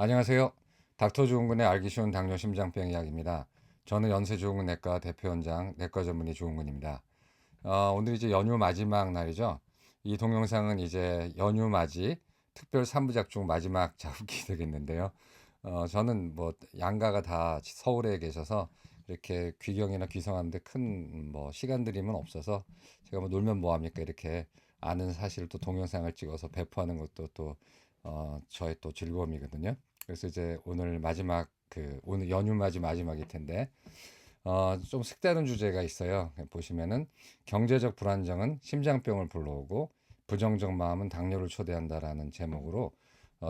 안녕하세요. 닥터 조은근의 알기 쉬운 당뇨 심장병 이야기입니다. 저는 연세조은근 내과 대표원장 내과 전문의 조은근입니다. 오늘 이제 연휴 마지막 날이죠. 이 동영상은 이제 연휴 맞이 특별 3부작 중 마지막 작업이 되겠는데요. 저는 뭐 양가가 다 서울에 계셔서 이렇게 귀경이나 귀성하는데 큰 뭐 시간 들이면 없어서 제가 뭐 놀면 뭐 합니까 이렇게 아는 사실을 또 동영상을 찍어서 배포하는 것도 또 저의 또 즐거움이거든요. 그래서 이제 오늘 마지막 오늘 연휴 맞이 마지막일 텐데 좀 색다른 주제가 있어요. 보시면은 경제적 불안정은 심장병을 불러오고 부정적 마음은 당뇨를 초래한다라는 제목으로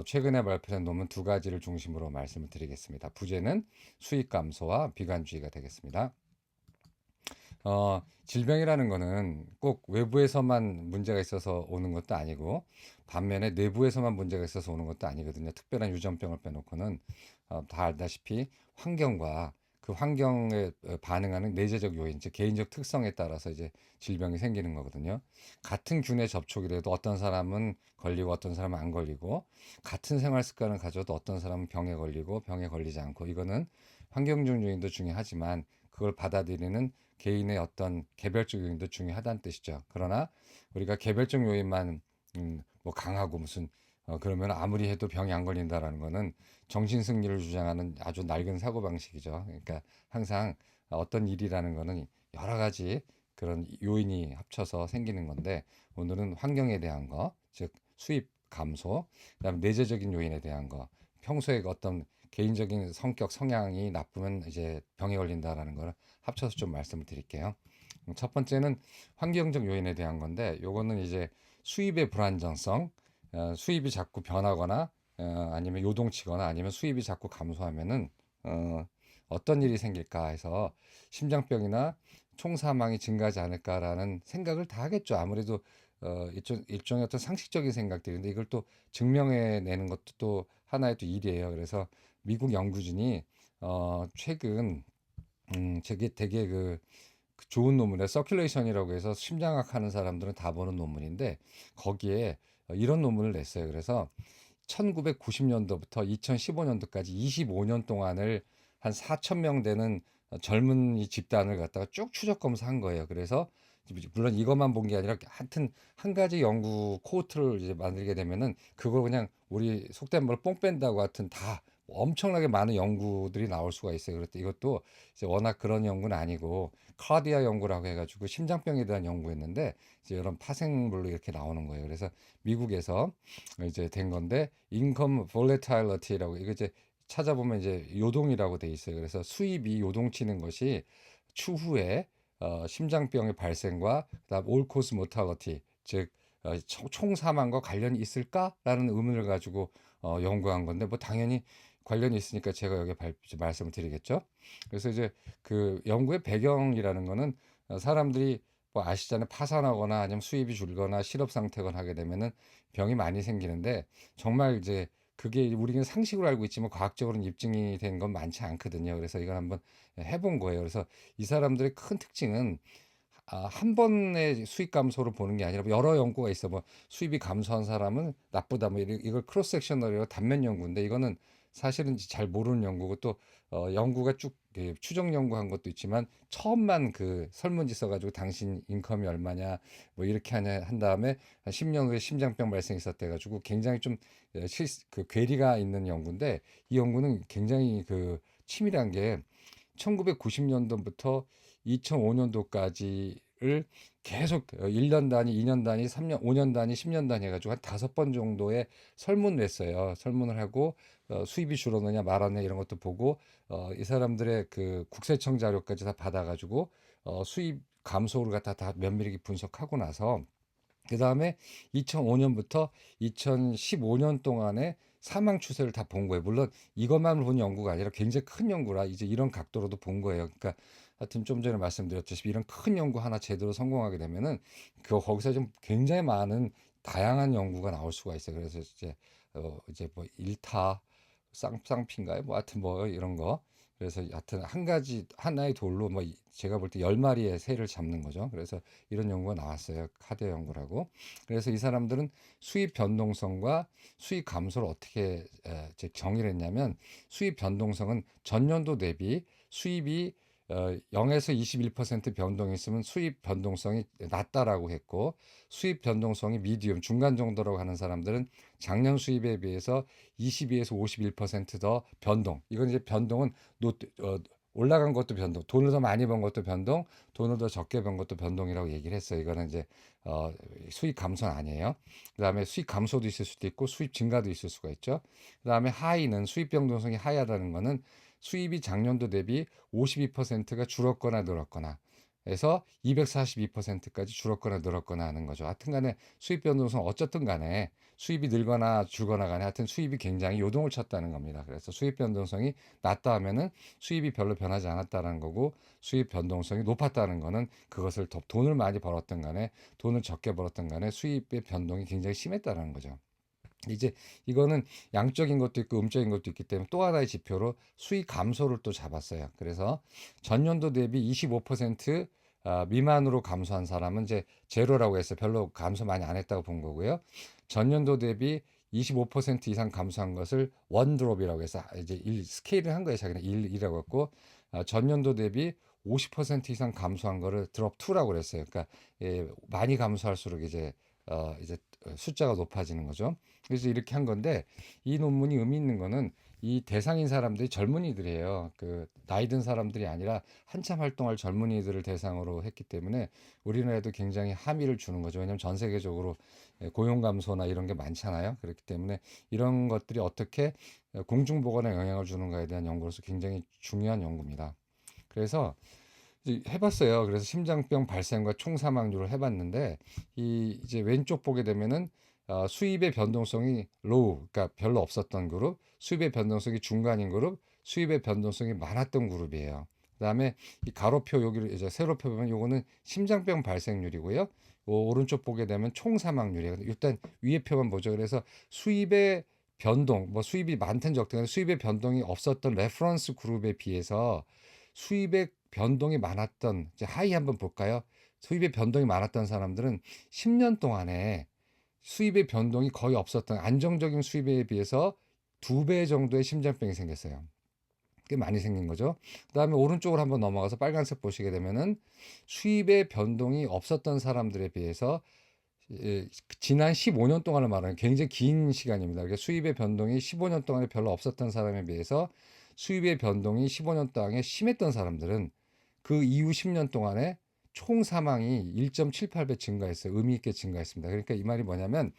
최근에 발표된 논문 두 가지를 중심으로 말씀을 드리겠습니다. 부제는 수익 감소와 비관주의가 되겠습니다. 질병이라는 거는 꼭 외부에서만 문제가 있어서 오는 것도 아니고 반면에 내부에서만 문제가 있어서 오는 것도 아니거든요. 특별한 유전병을 빼놓고는 다 알다시피 환경과 그 환경에 반응하는 내재적 요인, 즉 개인적 특성에 따라서 이제 질병이 생기는 거거든요. 같은 균의 접촉이라도 어떤 사람은 걸리고 어떤 사람은 안 걸리고 같은 생활 습관을 가져도 어떤 사람은 병에 걸리고 병에 걸리지 않고 이거는 환경적 요인도 중요하지만 그걸 받아들이는 개인의 어떤 개별적 요인도 중요하다는 뜻이죠. 그러나 우리가 개별적 요인만 뭐 강하고 무슨 그러면 아무리 해도 병이 안 걸린다라는 거는 정신 승리를 주장하는 아주 낡은 사고 방식이죠. 그러니까 항상 어떤 일이라는 거는 여러 가지 그런 요인이 합쳐서 생기는 건데 오늘은 환경에 대한 거, 즉 수입 감소, 그다음에 내재적인 요인에 대한 거, 평소에 어떤 개인적인 성격 성향이 나쁘면 이제 병에 걸린다라는 걸 합쳐서 좀 말씀을 드릴게요. 첫 번째는 환경적 요인에 대한 건데 요거는 이제 수입의 불안정성, 수입이 자꾸 변하거나 아니면 요동치거나 아니면 수입이 자꾸 감소하면은 어떤 일이 생길까 해서 심장병이나 총사망이 증가하지 않을까라는 생각을 다 하겠죠. 아무래도 일종의 어떤 상식적인 생각들인데 이걸 또 증명해내는 것도 또 하나의 또 일이에요. 그래서 미국 연구진이 최근 되게 그 좋은 논문에 서큘레이션이라고 해서 심장학 하는 사람들은 다 보는 논문인데 거기에 이런 논문을 냈어요. 그래서 1990년도부터 2015년도까지 25년 동안을 한 4천 명 되는 젊은이 집단을 갖다가 쭉 추적 검사한 거예요. 그래서 물론 이것만 본 게 아니라 하여튼 한 가지 연구 코호트를 이제 만들게 되면은 그걸 그냥 우리 속된 말 뽕 뺀다고 하여튼 다 엄청나게 많은 연구들이 나올 수가 있어요. 그런데 이것도 이제 워낙 그런 연구는 아니고 카디아 연구라고 해가지고 심장병에 대한 연구였는데 이제 이런 파생물로 이렇게 나오는 거예요. 그래서 미국에서 이제 된 건데 인컴 볼레타일러티라고 이거 이제 찾아보면 이제 요동이라고 돼 있어요. 그래서 수입이 요동치는 것이 추후에 심장병의 발생과 그다음 올 코스 모탈러티 즉 총 사망과 관련이 있을까라는 의문을 가지고 연구한 건데 뭐 당연히 관련이 있으니까 제가 여기 이제 말씀을 드리겠죠. 그래서 이제 그 연구의 배경이라는 거는 사람들이 뭐 아시잖아요. 파산하거나 아니면 수입이 줄거나 실업 상태거나 하게 되면은 병이 많이 생기는데 정말 이제 그게 우리는 상식으로 알고 있지만 과학적으로는 입증이 된 건 많지 않거든요. 그래서 이걸 한번 해본 거예요. 그래서 이 사람들의 큰 특징은 한 번의 수익 감소를 보는 게 아니라 여러 연구가 있어. 뭐 수입이 감소한 사람은 나쁘다. 뭐 이걸 크로스 섹셔널이라고 단면 연구인데 이거는 사실은 잘 모르는 연구고 또 연구가 쭉 추정 연구한 것도 있지만 처음만 그 설문지 써가지고 당신 인컴이 얼마냐 뭐 이렇게 하냐 한 다음에 한 10년 후에 심장병 발생했었대 가지고 굉장히 좀 그 괴리가 있는 연구인데 이 연구는 굉장히 그 치밀한 게 1990년도부터 2005년도까지를 계속 1년 단위, 2년 단위, 3년, 5년 단위, 10년 단위 해가지고 한 5번 정도의 설문을 냈어요. 설문을 하고 수입이 줄었느냐 말았느냐 이런 것도 보고 이 사람들의 그 국세청 자료까지 다 받아가지고 수입 감소를 갖다 다 면밀하게 분석하고 나서 그 다음에 2005년부터 2015년 동안의 사망 추세를 다 본 거예요. 물론 이것만 본 연구가 아니라 굉장히 큰 연구라 이제 이런 각도로도 본 거예요. 그러니까 하여튼 좀 전에 말씀드렸듯이 이런 큰 연구 하나 제대로 성공하게 되면은 거기서 좀 굉장히 많은 다양한 연구가 나올 수가 있어요. 그래서 이제 이제 뭐 일타 쌍피인가요? 뭐 하여튼 뭐 이런 거. 그래서 하여튼 한 가지 하나의 돌로 뭐 제가 볼 때 10마리의 새를 잡는 거죠. 그래서 이런 연구가 나왔어요. 카드 연구라고. 그래서 이 사람들은 수입 변동성과 수입 감소를 어떻게 이제 정의를 했냐면, 수입 변동성은 전년도 대비 수입이 0에서 21% 변동이 있으면 수입 변동성이 낮다라고 했고, 수입 변동성이 미디움 중간 정도라고 하는 사람들은 작년 수입에 비해서 22에서 51%더 변동. 이건 이제 변동은 노, 어, 올라간 것도 변동, 돈을 더 많이 번 것도 변동, 돈을 더 적게 번 것도 변동이라고 얘기를 했어요. 이거는 이제 어, 수익 감소는 아니에요. 그다음에 수익 감소도 있을 수도 있고 수입 증가도 있을 수가 있죠. 그다음에 하이는 수입 변동성이 하이하다는 거는 수입이 작년도 대비 52%가 줄었거나 늘었거나 해서 242%까지 줄었거나 늘었거나 하는 거죠. 하여튼간에 수입 변동성 어쨌든 간에 수입이 늘거나 줄거나 간에 하여튼 수입이 굉장히 요동을 쳤다는 겁니다. 그래서 수입 변동성이 낮다 하면은 수입이 별로 변하지 않았다는 거고, 수입 변동성이 높았다는 거는 그것을 더 돈을 많이 벌었던 간에 돈을 적게 벌었던 간에 수입의 변동이 굉장히 심했다는 거죠. 이제 이거는 양적인 것도 있고 음적인 것도 있기 때문에 또 하나의 지표로 수익 감소를 또 잡았어요. 그래서 전년도 대비 25% 미만으로 감소한 사람은 이제 제로라고 해서 별로 감소 많이 안 했다고 본 거고요. 전년도 대비 25% 이상 감소한 것을 원드롭이라고 해서 이제 스케일을 한 거예요. 자기는 1이라고 했고, 전년도 대비 50% 이상 감소한 거를 드롭 2라고 그랬어요. 그러니까 많이 감소할수록 이제 숫자가 높아지는 거죠. 그래서 이렇게 한 건데, 이 논문이 의미 있는 거는 이 대상인 사람들이 젊은이들이에요. 그 나이 든 사람들이 아니라 한참 활동할 젊은이들을 대상으로 했기 때문에 우리나라에도 굉장히 함의를 주는 거죠. 왜냐하면 전 세계적으로 고용 감소나 이런 게 많잖아요. 그렇기 때문에 이런 것들이 어떻게 공중보건에 영향을 주는가에 대한 연구로서 굉장히 중요한 연구입니다. 그래서 해봤어요. 그래서 심장병 발생과 총 사망률을 해봤는데, 이 이제 왼쪽 보게 되면은 수입의 변동성이 로우, 그러니까 별로 없었던 그룹, 수입의 변동성이 중간인 그룹, 수입의 변동성이 많았던 그룹이에요. 그다음에 이 가로표 여기를 이제 세로표 보면 요거는 심장병 발생률이고요. 오른쪽 보게 되면 총 사망률이에요. 일단 위에 표만 보죠. 그래서 수입의 변동, 뭐 수입이 많든 적든 수입의 변동이 없었던 레퍼런스 그룹에 비해서 수입의 변동이 많았던, 이제 하이 한번 볼까요? 수입의 변동이 많았던 사람들은 10년 동안에 수입의 변동이 거의 없었던 안정적인 수입에 비해서 2배 정도의 심장병이 생겼어요. 꽤 많이 생긴 거죠. 그다음에 오른쪽으로 한번 넘어가서 빨간색 보시게 되면은 수입의 변동이 없었던 사람들에 비해서 지난 15년 동안을 말하는 굉장히 긴 시간입니다. 그러니까 수입의 변동이 15년 동안에 별로 없었던 사람에 비해서 수입의 변동이 15년 동안에 심했던 사람들은 그 이후 10년 동안에 총 사망이 1.78배 증가했어요. 의미 있게 증가했습니다. 그러니까 이 말이 뭐냐면,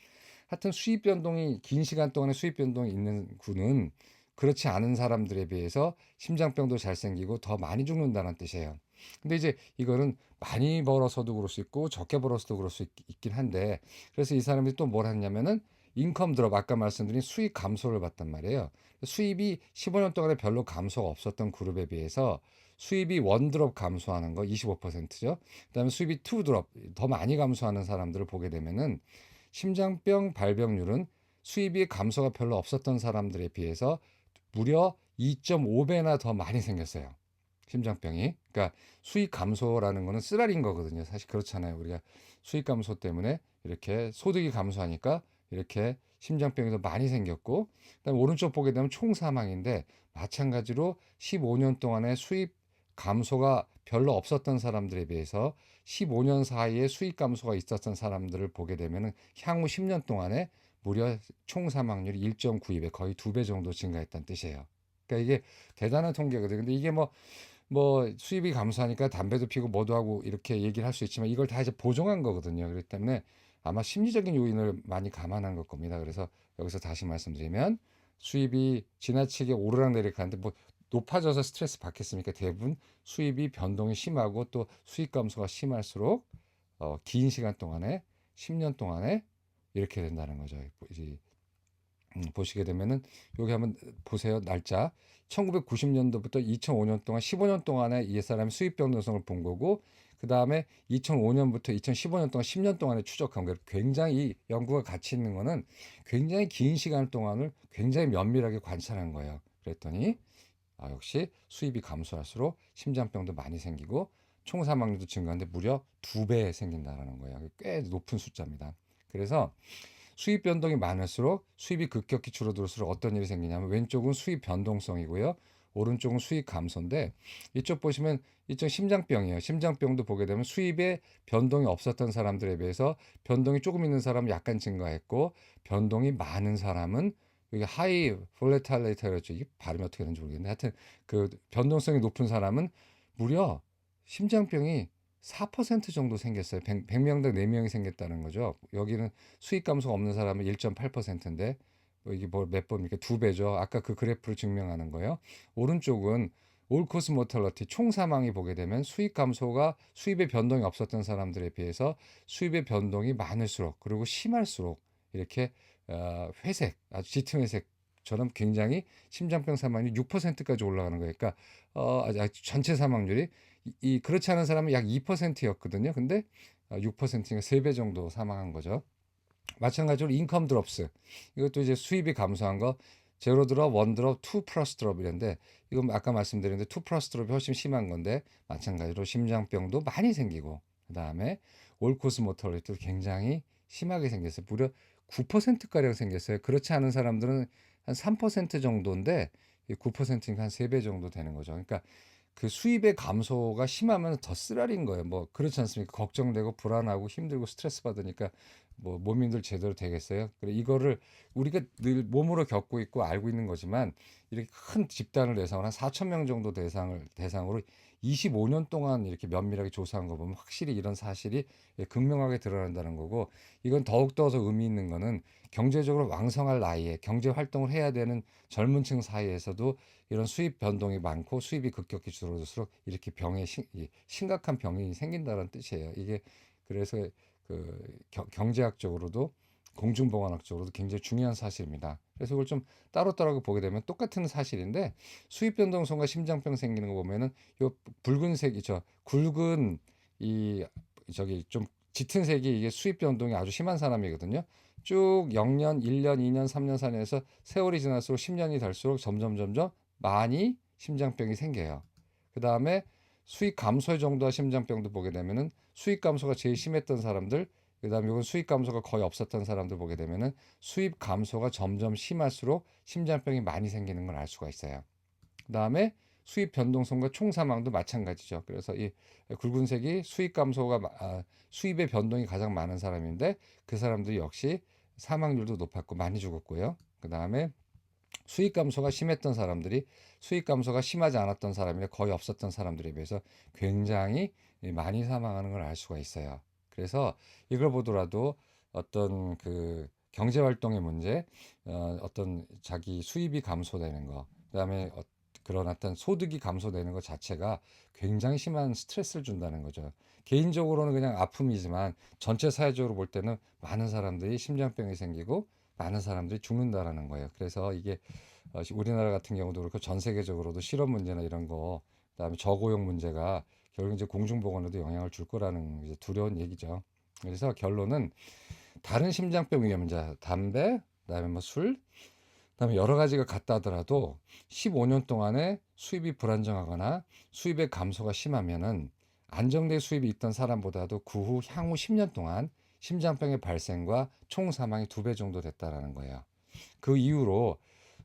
하여튼 수입 변동이 긴 시간 동안에 수입 변동이 있는 군은 그렇지 않은 사람들에 비해서 심장병도 잘 생기고 더 많이 죽는다는 뜻이에요. 근데 이제 이거는 많이 벌어서도 그럴 수 있고 적게 벌어서도 그럴 수 있긴 한데, 그래서 이 사람들이 또 뭘 했냐면은 인컴 드롭, 아까 말씀드린 수익 감소를 봤단 말이에요. 수입이 15년 동안에 별로 감소가 없었던 그룹에 비해서 수입이 원 드롭 감소하는 거 25%죠. 그다음에 수입이 투 드롭 더 많이 감소하는 사람들을 보게 되면은 심장병 발병률은 수입이 감소가 별로 없었던 사람들에 비해서 무려 2.5배나 더 많이 생겼어요. 심장병이. 그러니까 수익 감소라는 거는 쓰라린 거거든요. 사실 그렇잖아요. 우리가 수익 감소 때문에 이렇게 소득이 감소하니까 이렇게 심장병이 더 많이 생겼고, 그다음에 오른쪽 보게 되면 총 사망인데 마찬가지로 15년 동안에 수입 감소가 별로 없었던 사람들에 비해서 15년 사이에 수익 감소가 있었던 사람들을 보게 되면은 향후 10년 동안에 무려 총 사망률이 1.92배, 거의 2배 정도 증가했다는 뜻이에요. 그러니까 이게 대단한 통계거든요. 근데 이게 뭐 수입이 감소하니까 담배도 피고 뭐도 하고 이렇게 얘기를 할 수 있지만 이걸 다 이제 보정한 거거든요. 그렇기 때문에 아마 심리적인 요인을 많이 감안한 걸 겁니다. 그래서 여기서 다시 말씀드리면, 수입이 지나치게 오르락내리락 하는데 뭐 높아져서 스트레스 받겠습니까? 대부분 수입이 변동이 심하고 또 수익 감소가 심할수록 긴 시간 동안에 10년 동안에 이렇게 된다는 거죠. 이제 보시게 되면은 여기 한번 보세요. 날짜 1990년도부터 2005년 동안 15년 동안에 이 사람의 수입 변동성을 본 거고, 그 다음에 2005년부터 2015년 동안 10년 동안에 추적한 거예요. 굉장히 이 연구가 가치 있는 거는 굉장히 긴 시간 동안을 굉장히 면밀하게 관찰한 거예요. 그랬더니 역시 수입이 감소할수록 심장병도 많이 생기고 총 사망률도 증가하는데 무려 2배 생긴다라는 거예요. 꽤 높은 숫자입니다. 그래서 수입 변동이 많을수록 수입이 급격히 줄어들수록 어떤 일이 생기냐면 왼쪽은 수입 변동성이고요. 오른쪽은 수입 감소인데 이쪽 보시면 이쪽 심장병이에요. 심장병도 보게 되면 수입에 변동이 없었던 사람들에 비해서 변동이 조금 있는 사람은 약간 증가했고 변동이 많은 사람은 여기 하이 볼레탈레이터였죠. 이게 발음이 어떻게 되는지 모르겠는데 하여튼 그 변동성이 높은 사람은 무려 심장병이 4% 정도 생겼어요. 100명당 4명이 생겼다는 거죠. 여기는 수익 감소가 없는 사람은 1.8%인데 이게 뭐 몇 번입니까? 2배죠. 아까 그 그래프를 증명하는 거예요. 오른쪽은 올 코스 모탈러티 총 사망이 보게 되면 수익 감소가 수입의 변동이 없었던 사람들에 비해서 수입의 변동이 많을수록 그리고 심할수록 이렇게 회색 아주 짙은 회색처럼 굉장히 심장병 사망률이 6%까지 올라가는 거예요. 그러니까 전체 사망률이 그렇지 않은 사람은 약 2%였거든요. 근데 6%니까 3배 정도 사망한 거죠. 마찬가지로 인컴 드롭스. 이것도 이제 수입이 감소한 거 제로 드롭, 원 드롭, 투 플러스 드롭이랬는데 이건 아까 말씀드렸는데 투 플러스 드롭이 훨씬 심한 건데 마찬가지로 심장병도 많이 생기고 그다음에 올코스 모털리티도 굉장히 심하게 생겼어요. 무려 9%가량 생겼어요. 그렇지 않은 사람들은 한 3% 정도인데 9%니까 한 3배 정도 되는 거죠. 그러니까 그 수입의 감소가 심하면 더 쓰라린 거예요. 뭐 그렇지 않습니까? 걱정되고 불안하고 힘들고 스트레스 받으니까 뭐 몸인들 제대로 되겠어요? 그래 이거를 우리가 늘 몸으로 겪고 있고 알고 있는 거지만 이렇게 큰 집단을 대상으로 한 4천 명 정도 대상으로 25년 동안 이렇게 면밀하게 조사한 거 보면 확실히 이런 사실이 극명하게 드러난다는 거고 이건 더욱더 의미 있는 거는 경제적으로 왕성할 나이에 경제 활동을 해야 되는 젊은 층 사이에서도 이런 수입 변동이 많고 수입이 급격히 줄어들수록 이렇게 심각한 병이 생긴다는 뜻이에요. 이게 그래서 그 경제학적으로도 공중보건학적으로도 굉장히 중요한 사실입니다. 그래서 이걸 좀 따로따로 보게 되면 똑같은 사실인데 수입 변동성과 심장병 생기는 거 보면은 요 붉은색이죠. 굵은 이 저기 좀 짙은 색이 이게 수입 변동이 아주 심한 사람이거든요. 쭉 0년, 1년, 2년, 3년, 4년에서 세월이 지날수록 10년이 될수록 점점 많이 심장병이 생겨요. 그 다음에 수익 감소의 정도와 심장병도 보게 되면은 수익 감소가 제일 심했던 사람들, 그 다음에 이건 수익 감소가 거의 없었던 사람들 보게 되면은 수입 감소가 점점 심할수록 심장병이 많이 생기는 걸 알 수가 있어요. 그 다음에 수입 변동성과 총 사망도 마찬가지죠. 그래서 이 굵은색이 수입의 변동이 가장 많은 사람인데 그 사람들 역시 사망률도 높았고 많이 죽었고요. 그 다음에 수익 감소가 심했던 사람들이 수익 감소가 심하지 않았던 사람이나 거의 없었던 사람들에 비해서 굉장히 많이 사망하는 걸 알 수가 있어요. 그래서 이걸 보더라도 어떤 그 경제 활동의 문제, 어떤 자기 수입이 감소되는 거, 그다음에 그런 어떤 소득이 감소되는 것 자체가 굉장히 심한 스트레스를 준다는 거죠. 개인적으로는 그냥 아픔이지만 전체 사회적으로 볼 때는 많은 사람들이 심장병이 생기고 많은 사람들이 죽는다라는 거예요. 그래서 이게 우리나라 같은 경우도 그렇고 전 세계적으로도 실업 문제나 이런 거, 그다음에 저고용 문제가 결국 이제 공중보건에도 영향을 줄 거라는 이제 두려운 얘기죠. 그래서 결론은 다른 심장병 위험자, 담배, 그다음에 뭐 술, 그다음에 여러 가지가 같다 하더라도 15년 동안에 수입이 불안정하거나 수입의 감소가 심하면은 안정된 수입이 있던 사람보다도 향후 10년 동안 심장병의 발생과 총 사망이 2배 정도 됐다라는 거예요. 그 이후로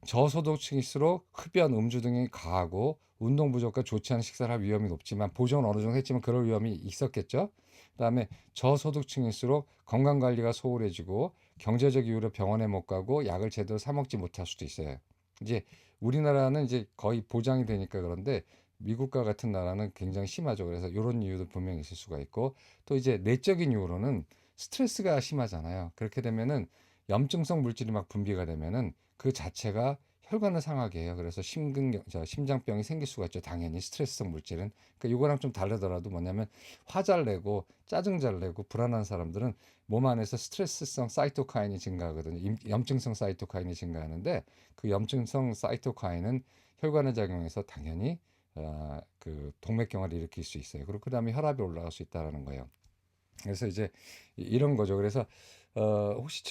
저소득층일수록 흡연, 음주 등이 가하고 운동 부족과 좋지 않은 식사를 할 위험이 높지만 보정은 어느 정도 했지만 그럴 위험이 있었겠죠. 그다음에 저소득층일수록 건강 관리가 소홀해지고 경제적 이유로 병원에 못 가고 약을 제대로 사 먹지 못할 수도 있어요. 이제 우리나라는 이제 거의 보장이 되니까 그런데 미국과 같은 나라는 굉장히 심하죠. 그래서 이런 이유도 분명히 있을 수가 있고 또 이제 내적인 이유로는 스트레스가 심하잖아요. 그렇게 되면은 염증성 물질이 막 분비가 되면은 그 자체가 혈관을 상하게 해요. 그래서 심장병이 생길 수가 있죠. 당연히 스트레스성 물질은. 그러니까 이거랑 좀 다르더라도 뭐냐면 화잘 내고 짜증 잘 내고 불안한 사람들은 몸 안에서 스트레스성 사이토카인이 증가하거든요. 염증성 사이토카인이 증가하는데 그 염증성 사이토카인은 혈관에 작용해서 당연히 그 동맥경화를 일으킬 수 있어요. 그리고 그다음에 혈압이 올라갈 수 있다라는 거예요. 그래서 이제 이런 거죠. 그래서 혹시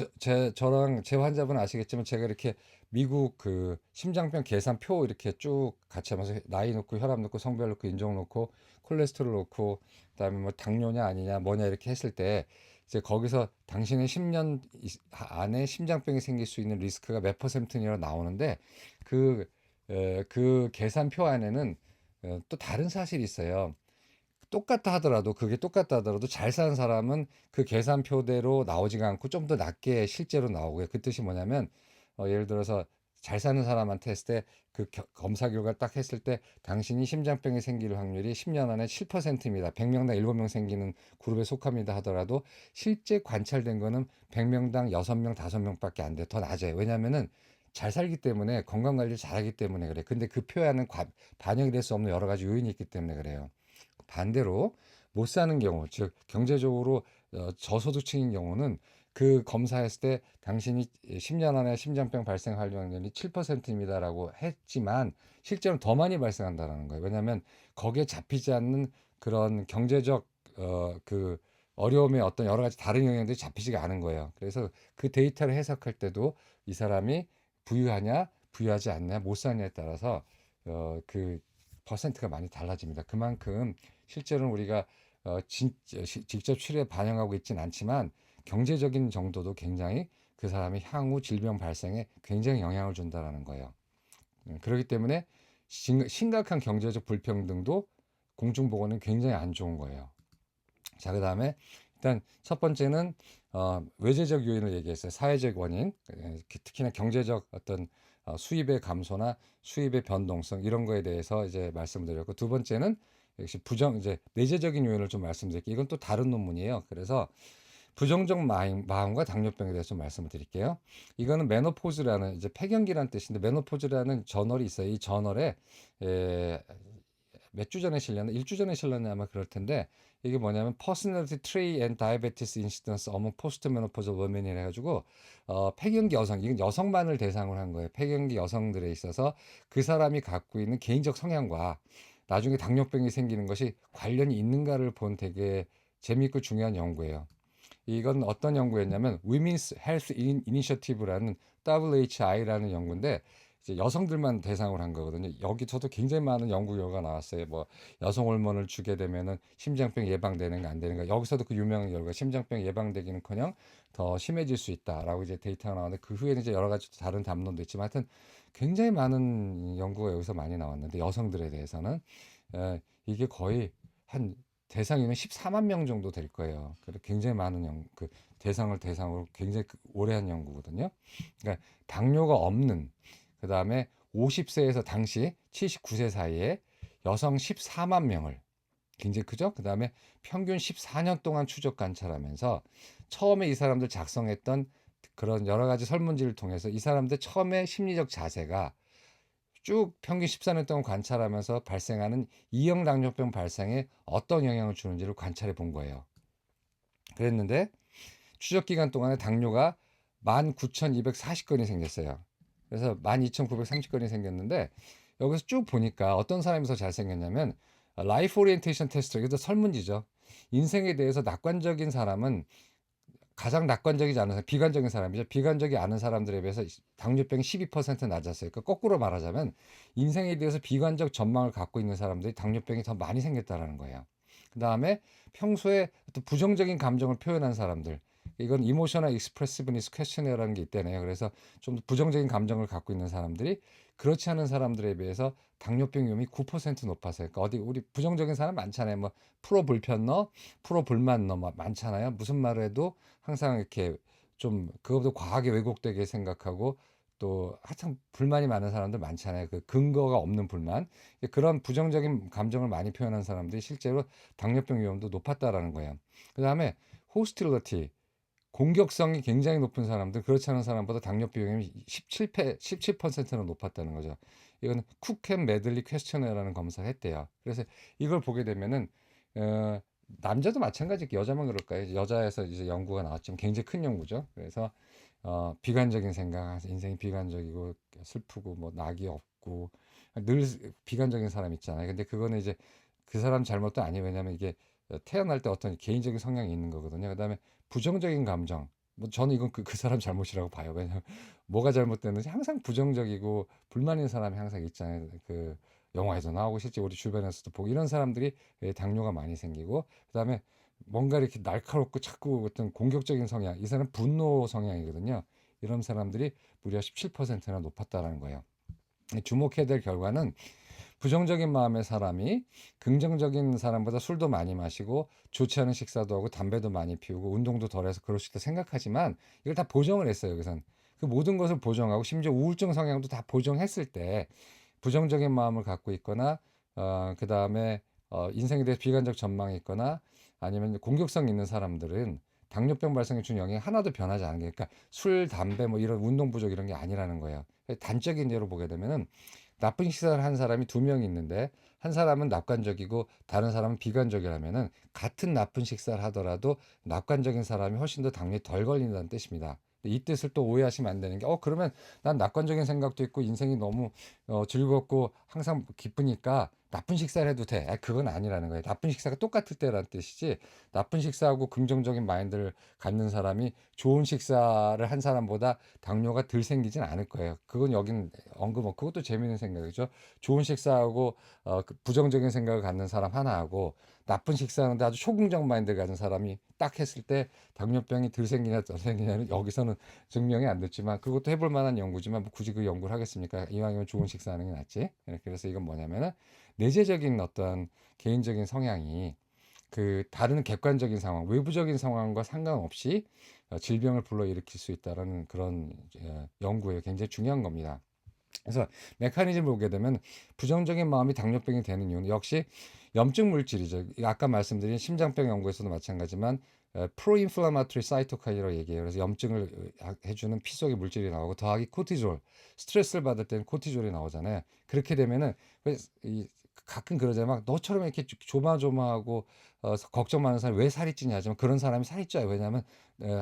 저랑 제 환자분 아시겠지만 제가 이렇게 미국 그 심장병 계산표 이렇게 쭉 같이 하면서 나이 놓고 혈압 놓고 성별 놓고 인종 놓고 콜레스테롤 놓고 그다음에 뭐 당뇨냐 아니냐 뭐냐 이렇게 했을 때 이제 거기서 당신의 10년 안에 심장병이 생길 수 있는 리스크가 몇 퍼센트냐로 나오는데 그, 그 계산표 안에는 또 다른 사실이 있어요. 똑같다 하더라도 그게 똑같다 하더라도 잘 사는 사람은 그 계산표대로 나오지가 않고 좀 더 낮게 실제로 나오고요. 그 뜻이 뭐냐면 예를 들어서 잘 사는 사람한테 했을 때 그 검사 결과 딱 했을 때 당신이 심장병이 생길 확률이 10년 안에 7%입니다. 100명당 7명 생기는 그룹에 속합니다 하더라도 실제 관찰된 거는 100명당 6명, 5명밖에 안 돼. 더 낮아요. 왜냐면은 잘 살기 때문에 건강 관리를 잘하기 때문에 그래. 근데 그 표에는 반영이 될 수 없는 여러 가지 요인이 있기 때문에 그래요. 반대로 못 사는 경우, 즉 경제적으로 저소득층인 경우는 그 검사했을 때 당신이 10년 안에 심장병 발생할 확률이 7%입니다라고 했지만 실제로는 더 많이 발생한다는 거예요. 왜냐하면 거기에 잡히지 않는 그런 경제적 그 어려움의 어떤 여러 가지 다른 영향들이 잡히지가 않은 거예요. 그래서 그 데이터를 해석할 때도 이 사람이 부유하냐, 부유하지 않냐, 못 사냐에 따라서 그 퍼센트가 많이 달라집니다. 그만큼 실제로는 우리가 직접 치료에 반영하고 있지는 않지만 경제적인 정도도 굉장히 그 사람의 향후 질병 발생에 굉장히 영향을 준다라는 거예요. 그렇기 때문에 심각한 경제적 불평등도 공중보건은 굉장히 안 좋은 거예요. 자, 그 다음에 일단 첫 번째는 외재적 요인을 얘기했어요. 사회적 원인, 특히나 경제적 어떤 수입의 감소나 수입의 변동성 이런 거에 대해서 이제 말씀드렸고 두 번째는 역시 이제 내재적인 요인을 좀 말씀드릴게요. 이건 또 다른 논문이에요. 그래서 부정적 마음과 당뇨병에 대해서 좀 말씀을 드릴게요. 이거는 메노포즈라는 이제 폐경기라는 뜻인데 메노포즈라는 저널이 있어요. 이 저널에 몇 주 전에 실렸나? 1주 전에 실렸나 아마 그럴 텐데 이게 뭐냐면 Personality Trait and Diabetes Incidence Among Postmenopausal Women이라 해가지고 폐경기 여성, 이건 여성만을 대상으로 한 거예요. 폐경기 여성들에 있어서 그 사람이 갖고 있는 개인적 성향과 나중에 당뇨병이 생기는 것이 관련이 있는가를 본 되게 재미있고 중요한 연구예요. 이건 어떤 연구였냐면 Women's Health Initiative라는 WHI라는 연구인데 이제 여성들만 대상으로 한 거거든요. 여기서도 굉장히 많은 연구 결과가 나왔어요. 뭐 여성 호르몬을 주게 되면은 심장병 예방되는가 안 되는가. 여기서도 그 유명한 결과 심장병 예방되기는커녕 더 심해질 수 있다라고 이제 데이터가 나왔는데 그 후에는 이제 여러 가지 다른 담론도 있지만 하여튼 굉장히 많은 연구가 여기서 많이 나왔는데 여성들에 대해서는 이게 거의 한 대상이면 14만 명 정도 될 거예요. 그래서 굉장히 많은 그 대상을 대상으로 굉장히 오래 한 연구거든요. 그러니까 당뇨가 없는 그다음에 50세에서 당시 79세 사이에 여성 14만 명을 굉장히 크죠? 그다음에 평균 14년 동안 추적 관찰하면서 처음에 이 사람들 작성했던 그런 여러 가지 설문지를 통해서 이 사람들 처음에 심리적 자세가 쭉 평균 14년 동안 관찰하면서 발생하는 이형 당뇨병 발생에 어떤 영향을 주는지를 관찰해 본 거예요. 그랬는데 추적 기간 동안에 당뇨가 19,240건이 생겼어요. 그래서 12,930건이 생겼는데 여기서 쭉 보니까 어떤 사람이 더 잘생겼냐면 라이프 오리엔테이션 테스트, 이것도 설문지죠. 인생에 대해서 낙관적인 사람은 가장 낙관적이지 않은 사람, 비관적인 사람이죠. 비관적이 않은 사람들에 비해서 당뇨병이 12% 낮았어요. 그러니까 거꾸로 말하자면 인생에 대해서 비관적 전망을 갖고 있는 사람들이 당뇨병이 더 많이 생겼다라는 거예요. 그 다음에 평소에 또 부정적인 감정을 표현한 사람들, 이건 이모셔널 익스프레시브니스 퀘스천이라는 게 있대네요. 그래서 좀 부정적인 감정을 갖고 있는 사람들이 그렇지 않은 사람들에 비해서 당뇨병 위험이 9% 높았어요. 그러니까 어디 우리 부정적인 사람 많잖아요. 뭐 프로 불편너, 프로 불만너 많잖아요. 무슨 말을 해도 항상 이렇게 좀 그것도 과하게 왜곡되게 생각하고 또 한참 불만이 많은 사람들 많잖아요. 그 근거가 없는 불만. 그런 부정적인 감정을 많이 표현한 사람들이 실제로 당뇨병 위험도 높았다라는 거예요. 그다음에 호스틸러티, 공격성이 굉장히 높은 사람들, 그렇지 않은 사람보다 당뇨병 위험이 17%는 높았다는 거죠. 이건 쿡앤 메들리 퀘스천너라는 검사를 했대요. 그래서 이걸 보게 되면은 어, 남자도 마찬가지, 여자만 그럴까요? 여자에서 이제 연구가 나왔지만 굉장히 큰 연구죠. 그래서 비관적인 생각, 인생이 비관적이고 슬프고 뭐 낙이 없고 늘 비관적인 사람 있잖아요. 근데 그거는 이제 그 사람 잘못도 아니에요. 왜냐하면 이게 태어날 때 어떤 개인적인 성향이 있는 거거든요. 그다음에 부정적인 감정, 뭐 저는 이건 그 사람 잘못이라고 봐요. 왜냐하면 뭐가 잘못됐는지 항상 부정적이고 불만인 사람이 항상 있잖아요. 그 영화에도 나오고 실제 우리 주변에서도 보고 이런 사람들이 당뇨가 많이 생기고 그다음에 뭔가 이렇게 날카롭고 자꾸 어떤 공격적인 성향, 이 사람은 분노 성향이거든요. 이런 사람들이 무려 17%나 높았다라는 거예요. 주목해야 될 결과는 부정적인 마음의 사람이 긍정적인 사람보다 술도 많이 마시고 좋지 않은 식사도 하고 담배도 많이 피우고 운동도 덜해서 그럴 수 있다 생각하지만 이걸 다 보정을 했어요. 여기선 그 모든 것을 보정하고 심지어 우울증 성향도 다 보정했을 때 부정적인 마음을 갖고 있거나 그 다음에 인생에 대해 비관적 전망이 있거나 아니면 공격성 있는 사람들은 당뇨병 발생에 준 영향이 하나도 변하지 않은 게 그러니까 술, 담배 뭐 이런 운동 부족 이런 게 아니라는 거예요. 단적인 예로 보게 되면은 나쁜 식사를 한 사람이 두 명 있는데 한 사람은 낙관적이고 다른 사람은 비관적이라면은 같은 나쁜 식사를 하더라도 낙관적인 사람이 훨씬 더 당뇨에 덜 걸린다는 뜻입니다. 이 뜻을 또 오해하시면 안 되는 게, 그러면 난 낙관적인 생각도 있고 인생이 너무 즐겁고 항상 기쁘니까 나쁜 식사를 해도 돼. 그건 아니라는 거예요. 나쁜 식사가 똑같을 때라는 뜻이지, 나쁜 식사하고 긍정적인 마인드를 갖는 사람이 좋은 식사를 한 사람보다 당뇨가 덜 생기진 않을 거예요. 그건 여긴 언급 없고, 그것도 재미있는 생각이죠. 좋은 식사하고 그 부정적인 생각을 갖는 사람 하나하고 나쁜 식사하는데 아주 초긍정 마인드를 가진 사람이 딱 했을 때 당뇨병이 덜 생기냐 덜 생기냐는 여기서는 증명이 안 됐지만 그것도 해볼 만한 연구지만 뭐 굳이 그 연구를 하겠습니까? 이왕이면 좋은 식사하는 게 낫지. 그래서 이건 뭐냐면은 내재적인 어떤 개인적인 성향이 그 다른 객관적인 상황, 외부적인 상황과 상관없이 질병을 불러일으킬 수 있다는 그런 연구예요. 굉장히 중요한 겁니다. 그래서 메커니즘을 보게 되면 부정적인 마음이 당뇨병이 되는 이유는 역시 염증 물질이죠. 아까 말씀드린 심장병 연구에서도 마찬가지지만 프로인플라마토리 사이토카인이라고 얘기해요. 그래서 염증을 해주는 피 속의 물질이 나오고 더하기 코티졸, 스트레스를 받을 때는 코티졸이 나오잖아요. 그렇게 되면은 가끔 그러잖아요. 막 너처럼 이렇게 조마조마하고 걱정 많은 사람이 왜 살이 찌냐 하지만 그런 사람이 살이 쪄요. 왜냐하면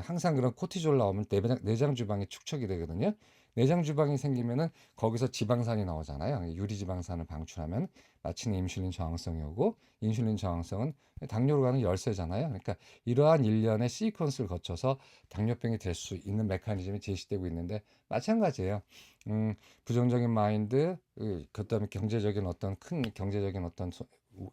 항상 그런 코티졸 나오면 내장 주방이 축적이 되거든요. 내장 주방이 생기면은 거기서 지방산이 나오잖아요. 유리지방산을 방출하면 마침내 인슐린 저항성이 오고, 인슐린 저항성은 당뇨로 가는 열쇠잖아요. 그러니까 이러한 일련의 시퀀스를 거쳐서 당뇨병이 될 수 있는 메커니즘이 제시되고 있는데 마찬가지예요. 부정적인 마인드, 그다음에 경제적인 어떤 큰 경제적인 어떤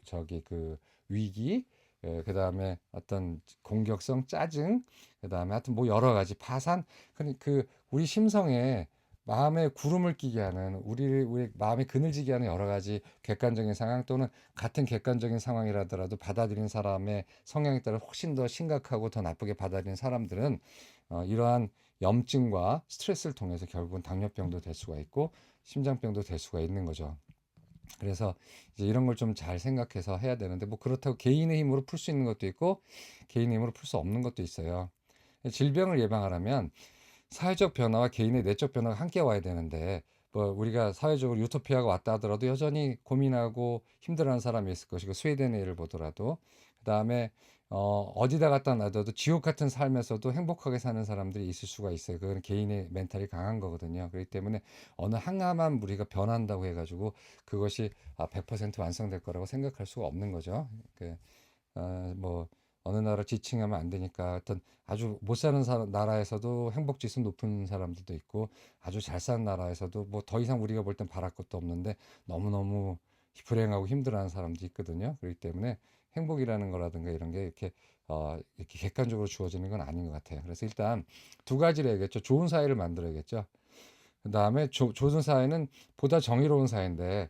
저기 그 위기, 그다음에 어떤 공격성, 짜증, 그다음에 하여튼 뭐 여러 가지 파산, 그 우리 심성에 마음에 구름을 끼게 하는 우리 마음에 그늘지게 하는 여러 가지 객관적인 상황 또는 같은 객관적인 상황이라더라도 받아들이는 사람의 성향에 따라 훨씬 더 심각하고 더 나쁘게 받아들이는 사람들은 이러한 염증과 스트레스를 통해서 결국은 당뇨병도 될 수가 있고 심장병도 될 수가 있는 거죠. 그래서 이제 이런 걸 좀 잘 생각해서 해야 되는데 뭐 그렇다고 개인의 힘으로 풀 수 있는 것도 있고 개인의 힘으로 풀 수 없는 것도 있어요. 질병을 예방하려면 사회적 변화와 개인의 내적 변화가 함께 와야 되는데 뭐 우리가 사회적으로 유토피아가 왔다 하더라도 여전히 고민하고 힘들어하는 사람이 있을 것이고 스웨덴의 예를 보더라도 그다음에 어디다 갖다 놔둬도 지옥 같은 삶에서도 행복하게 사는 사람들이 있을 수가 있어요. 그건 개인의 멘탈이 강한 거거든요. 그렇기 때문에 어느 하나만 우리가 변한다고 해가지고 그것이 100% 완성될 거라고 생각할 수가 없는 거죠. 뭐 어느 나라 지칭하면 안 되니까 어떤 아주 못 사는 나라에서도 행복 지수 높은 사람들도 있고 아주 잘 사는 나라에서도 뭐 더 이상 우리가 볼 땐 바랄 것도 없는데 너무너무 불행하고 힘들어하는 사람도 있거든요. 그렇기 때문에 행복이라는 거라든가 이런 게 이렇게 객관적으로 주어지는 건 아닌 것 같아요. 그래서 일단 두 가지를 해야겠죠. 좋은 사회를 만들어야겠죠. 그다음에 좋은 사회는 보다 정의로운 사회인데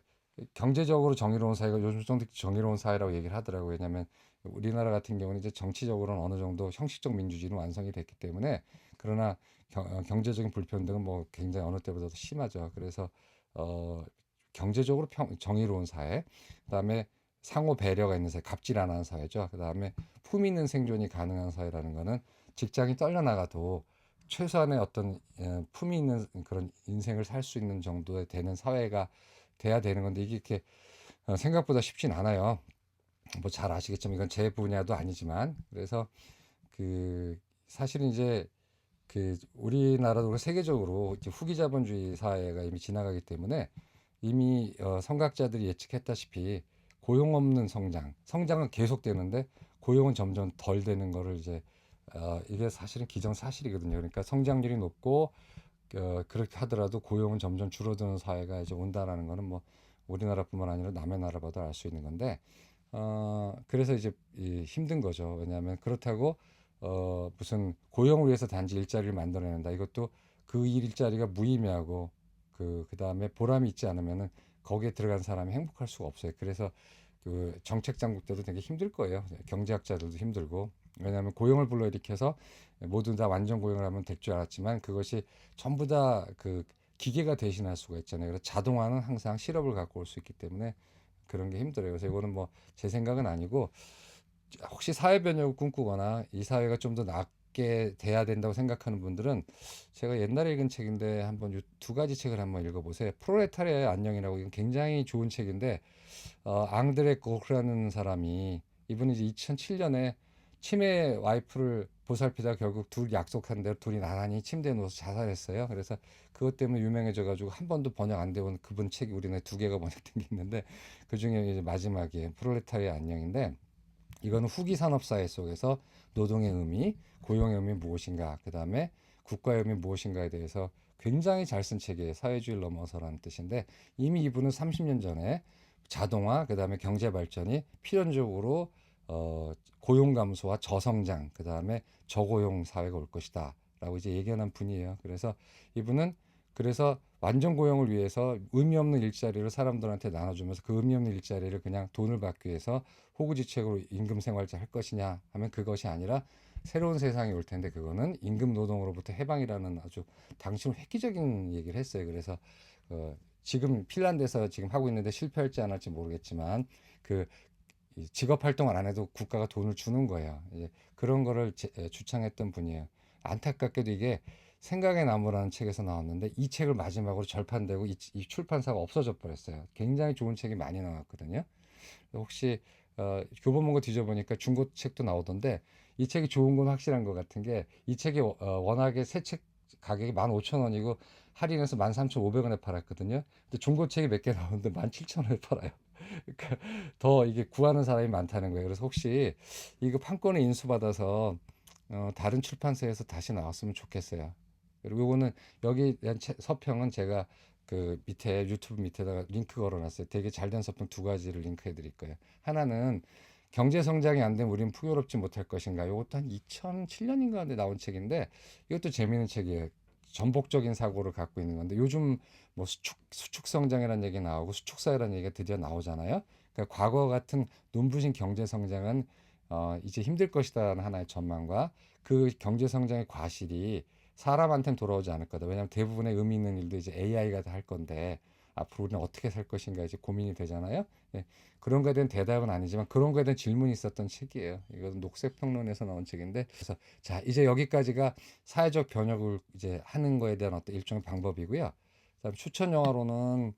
경제적으로 정의로운 사회가 요즘 정도 정의로운 사회라고 얘기를 하더라고요. 왜냐하면 우리나라 같은 경우는 이제 정치적으로는 어느 정도 형식적 민주주의는 완성이 됐기 때문에 그러나 경제적인 불평등은 뭐 굉장히 어느 때보다도 심하죠. 그래서 어, 경제적으로 정의로운 사회, 그다음에 상호 배려가 있는 사회, 갑질 안 하는 사회죠. 그다음에 품위 있는 생존이 가능한 사회라는 거는 직장이 떨려나가도 최소한의 어떤 품위 있는 그런 인생을 살 수 있는 정도의 되는 사회가 돼야 되는 건데 이게 이렇게 생각보다 쉽진 않아요. 뭐 잘 아시겠지만 이건 제 분야도 아니지만 그래서 그 사실은 이제 그 우리나라도 세계적으로 이제 후기 자본주의 사회가 이미 지나가기 때문에 이미 선각자들이 예측했다시피 고용 없는 성장은 계속되는데 고용은 점점 덜 되는 거를 이제 이게 사실은 기정사실이거든요. 그러니까 성장률이 높고 그렇게 하더라도 고용은 점점 줄어드는 사회가 이제 온다라는 거는 뭐 우리나라뿐만 아니라 남의 나라 봐도 알 수 있는 건데 그래서 이제 힘든 거죠. 왜냐하면 그렇다고 무슨 고용을 위해서 단지 일자리를 만들어낸다. 이것도 그 일자리가 무의미하고 그다음에 보람이 있지 않으면은 거기에 들어간 사람이 행복할 수가 없어요. 그래서 그 정책 당국자도 되게 힘들 거예요. 경제학자들도 힘들고. 왜냐하면 고용을 불러일으켜서 모두 다 완전 고용을 하면 될 줄 알았지만 그것이 전부 다 그 기계가 대신할 수가 있잖아요. 그래서 자동화는 항상 실업을 갖고 올 수 있기 때문에 그런 게 힘들어요. 그래서 이거는 뭐 제 생각은 아니고 혹시 사회 변혁을 꿈꾸거나 이 사회가 좀 더 낫게 돼야 된다고 생각하는 분들은 제가 옛날에 읽은 책인데 한번 두 가지 책을 한번 읽어보세요. 프롤레타리아의 안녕이라고 이건 굉장히 좋은 책인데 앙드레 고흐라는 사람이 이분이 이제 2007년에 치매 와이프를 보살피다 결국 둘 약속한 대로 둘이 나란히 침대에 누워서 자살했어요. 그래서 그것 때문에 유명해져가지고 한 번도 번역 안 되고 그분 책이 우리나라에 두 개가 번역된 게 있는데 그 중에 이제 마지막이에요. 프롤레타리아 안녕인데 이거는 후기 산업 사회 속에서 노동의 의미, 고용의 의미 무엇인가, 그 다음에 국가의 의미 무엇인가에 대해서 굉장히 잘 쓴 책이에요. 사회주의를 넘어서라는 뜻인데 이미 이분은 30년 전에 자동화, 그 다음에 경제 발전이 필연적으로 고용 감소와 저성장, 그 다음에 저고용 사회가 올 것이다. 라고 이제 예견한 분이에요. 그래서 이분은 그래서 완전 고용을 위해서 의미 없는 일자리를 사람들한테 나눠주면서 그 의미 없는 일자리를 그냥 돈을 받기 위해서 호구지책으로 임금 생활제 할 것이냐 하면 그것이 아니라 새로운 세상이 올 텐데 그거는 임금 노동으로부터 해방이라는 아주 당시는 획기적인 얘기를 했어요. 그래서 지금 핀란드에서 지금 하고 있는데 실패할지 안 할지 모르겠지만 그 직업 활동을 안 해도 국가가 돈을 주는 거예요. 이제 그런 거를 주창했던 분이에요. 안타깝게도 이게 생각의 나무라는 책에서 나왔는데 이 책을 마지막으로 절판되고 이 출판사가 없어져 버렸어요. 굉장히 좋은 책이 많이 나왔거든요. 혹시 교보문고 뒤져보니까 중고 책도 나오던데 이 책이 좋은 건 확실한 것 같은 게 이 책이 워낙에 새 책 가격이 15,000원이고 할인해서 13,500원에 팔았거든요. 근데 중고 책이 몇 개 나오는데 17,000원에 팔아요. 그러니까 더 이게 구하는 사람이 많다는 거예요. 그래서 혹시 이거 판권을 인수받아서 다른 출판사에서 다시 나왔으면 좋겠어요. 그리고 이거는 여기 대한 서평은 제가 그 밑에 유튜브 밑에다가 링크 걸어놨어요. 되게 잘된 서평 두 가지를 링크해 드릴 거예요. 하나는 경제 성장이 안 되면 우리는 풍요롭지 못할 것인가. 이것도 한 2007년인가 나온 책인데 이것도 재미있는 책이에요. 전복적인 사고를 갖고 있는 건데 요즘 뭐 수축 성장이라는 얘기 나오고 수축 사회라는 얘기가 드디어 나오잖아요. 그러니까 과거 같은 눈부신 경제 성장은 이제 힘들 것이다라는 하나의 전망과 그 경제 성장의 과실이 사람한테는 돌아오지 않을 거다. 왜냐하면 대부분의 의미 있는 일도 이제 AI가 다 할 건데 앞으로 우리는 어떻게 살 것인가 이제 고민이 되잖아요. 예, 그런 거에 대한 대답은 아니지만 그런 거에 대한 질문이 있었던 책이에요. 이것은 녹색평론에서 나온 책인데 그래서 자 이제 여기까지가 사회적 변혁을 이제 하는 거에 대한 어떤 일종의 방법이고요. 그다음 추천 영화로는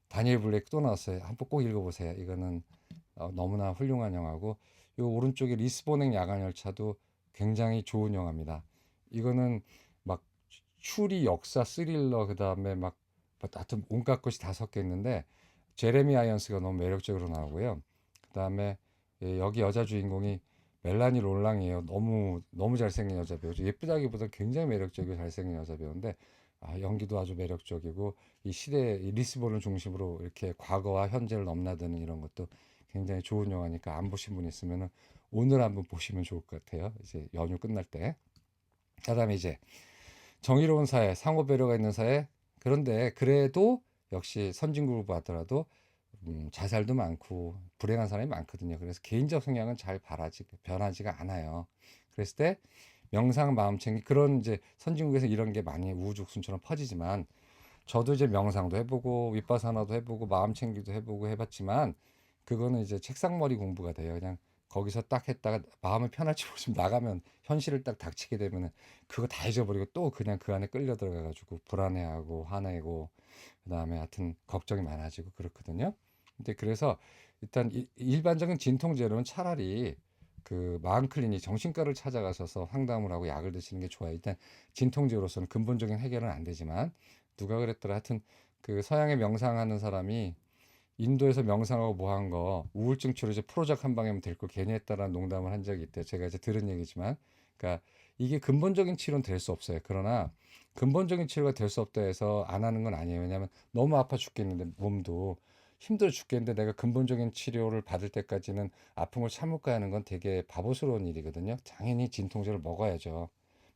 다니엘 블레이크 또 나왔어요. 한번 꼭 읽어보세요. 이거는 너무나 훌륭한 영화고 요 오른쪽에 리스본행 야간 열차도 굉장히 좋은 영화입니다. 이거는 막 추리 역사 스릴러 그다음에 막 하여튼 온갖 것이 다 섞여 있는데 제레미 아이언스가 너무 매력적으로 나오고요. 그다음에 여기 여자 주인공이 멜라니 롤랑이에요. 너무 너무 잘생긴 여자 배우죠. 예쁘다기보다 굉장히 매력적이고 잘생긴 여자 배우인데 연기도 아주 매력적이고 이 시대 이 리스본을 중심으로 이렇게 과거와 현재를 넘나드는 이런 것도 굉장히 좋은 영화니까 안 보신 분 있으면은 오늘 한번 보시면 좋을 것 같아요. 이제 연휴 끝날 때. 그다음에 이제 정의로운 사회, 상호 배려가 있는 사회. 그런데 그래도 역시 선진국으로 하더라도 자살도 많고 불행한 사람이 많거든요. 그래서 개인적 성향은 잘 변하지가 않아요. 그랬을 때 명상, 마음챙기 그런 이제 선진국에서 이런 게 많이 우후죽순처럼 퍼지지만 저도 이제 명상도 해보고 윗바사나도 해보고 마음챙기도 해보고 해봤지만 그거는 이제 책상머리 공부가 돼요. 그냥 거기서 딱 했다가 마음이 편할지 모르지만 나가면 현실을 딱 닥치게 되면은 그거 다 잊어버리고 또 그냥 그 안에 끌려 들어가가지고 불안해하고 화내고 그다음에 하여튼 걱정이 많아지고 그렇거든요. 근데 그래서 일단 일반적인 진통제로는 차라리 그 마음 클리닉 정신과를 찾아가셔서 상담을 하고 약을 드시는 게 좋아요. 일단 진통제로서는 근본적인 해결은 안 되지만 누가 그랬더라 하여튼 그 서양의 명상하는 사람이 인도에서 명상하고 뭐 한 거 우울증 치료제 프로작 한 방이면 될 거 괜히 했다라는 농담을 한 적이 있대요. 제가 이제 들은 얘기지만 그러니까 이게 근본적인 치료는 될 수 없어요. 그러나 근본적인 치료가 될 수 없다 해서 안 하는 건 아니에요. 왜냐하면 너무 아파 죽겠는데 몸도 힘들어 죽겠는데 내가 근본적인 치료를 받을 때까지는 아픈 걸 참을까 하는 건 되게 바보스러운 일이거든요. 당연히 진통제를 먹어야죠.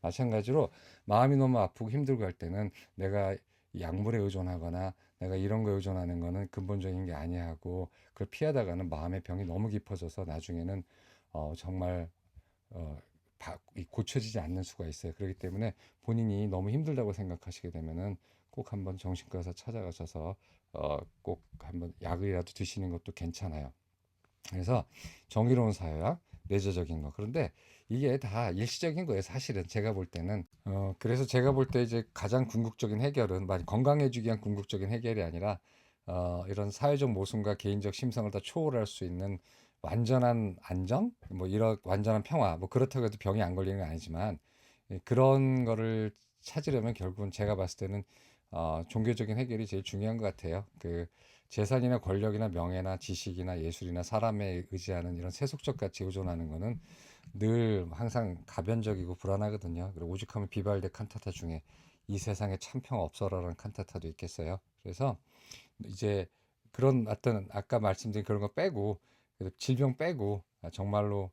마찬가지로 마음이 너무 아프고 힘들고 할 때는 내가 약물에 의존하거나 내가 이런 거에 의존하는 거는 근본적인 게 아니야 하고 그걸 피하다가는 마음의 병이 너무 깊어져서 나중에는 정말 어, 고쳐지지 않는 수가 있어요. 그렇기 때문에 본인이 너무 힘들다고 생각하시게 되면은 꼭 한번 정신과 의사 찾아가셔서 꼭 한번 약이라도 드시는 것도 괜찮아요. 그래서 정의로운 사회와 내재적인 거. 그런데 이게 다 일시적인 거예요. 사실은 제가 볼 때는. 그래서 제가 볼 때 이제 가장 궁극적인 해결은 만 건강해지기 위한 궁극적인 해결이 아니라 이런 사회적 모순과 개인적 심성을 다 초월할 수 있는 완전한 안정, 뭐 이런 완전한 평화, 뭐 그렇다고 해도 병이 안 걸리는 건 아니지만 그런 거를 찾으려면 결국은 제가 봤을 때는 종교적인 해결이 제일 중요한 것 같아요. 그 재산이나 권력이나 명예나 지식이나 예술이나 사람에 의지하는 이런 세속적 가치에 의존하는 거는 늘 항상 가변적이고 불안하거든요. 그리고 오죽하면 비발디 칸타타 중에 이 세상에 참평 없어라라는 칸타타도 있겠어요. 그래서 이제 그런 어떤 아까 말씀드린 그런 거 빼고 질병 빼고 정말로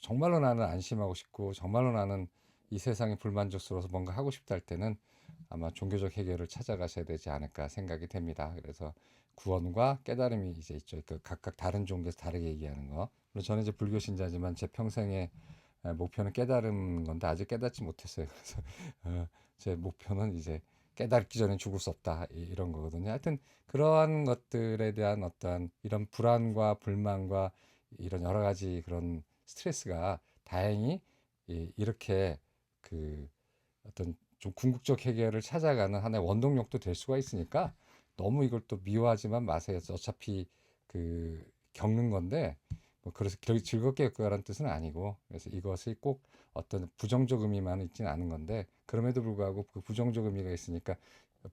정말로 나는 안심하고 싶고 정말로 나는 이 세상에 불만족스러워서 뭔가 하고 싶다 할 때는 아마 종교적 해결을 찾아가셔야 되지 않을까 생각이 됩니다. 그래서 구원과 깨달음이 이제 있죠. 그 각각 다른 종교에서 다르게 얘기하는 거. 물론 저는 이제 불교 신자지만 제 평생의 목표는 깨달은 건데 아직 깨닫지 못했어요. 그래서 제 목표는 이제 깨닫기 전에 죽을 수 없다 이런 거거든요. 하여튼 그러한 것들에 대한 어떤 이런 불안과 불만과 이런 여러 가지 그런 스트레스가 다행히 이렇게 그 어떤 좀 궁극적 해결을 찾아가는 하나의 원동력도 될 수가 있으니까 너무 이걸 또 미워하지만 마세요. 어차피 그 겪는 건데 뭐 그래서 즐겁게 겪으라는 뜻은 아니고 그래서 이것이 꼭 어떤 부정적 의미만 있지는 않은 건데 그럼에도 불구하고 그 부정적 의미가 있으니까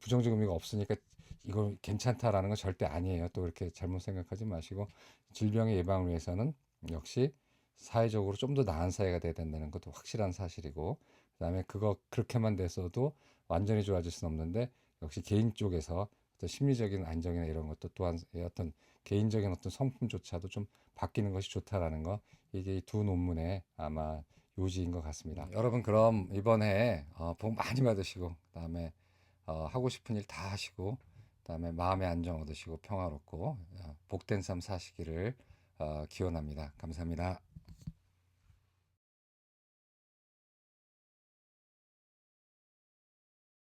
부정적 의미가 없으니까 이거 괜찮다라는 건 절대 아니에요. 또 그렇게 잘못 생각하지 마시고 질병의 예방을 위해서는 역시 사회적으로 좀 더 나은 사회가 돼야 된다는 것도 확실한 사실이고 그다음에 그거 그렇게만 돼서도 완전히 좋아질 수는 없는데 역시 개인 쪽에서 어떤 심리적인 안정이나 이런 것도 또한 어떤 개인적인 어떤 성품조차도 좀 바뀌는 것이 좋다라는 거 이게 이 두 논문의 아마 요지인 것 같습니다. 여러분 그럼 이번에 복 많이 받으시고 그다음에 하고 싶은 일 다 하시고 그다음에 마음의 안정 얻으시고 평화롭고 복된 삶 사시기를 기원합니다. 감사합니다.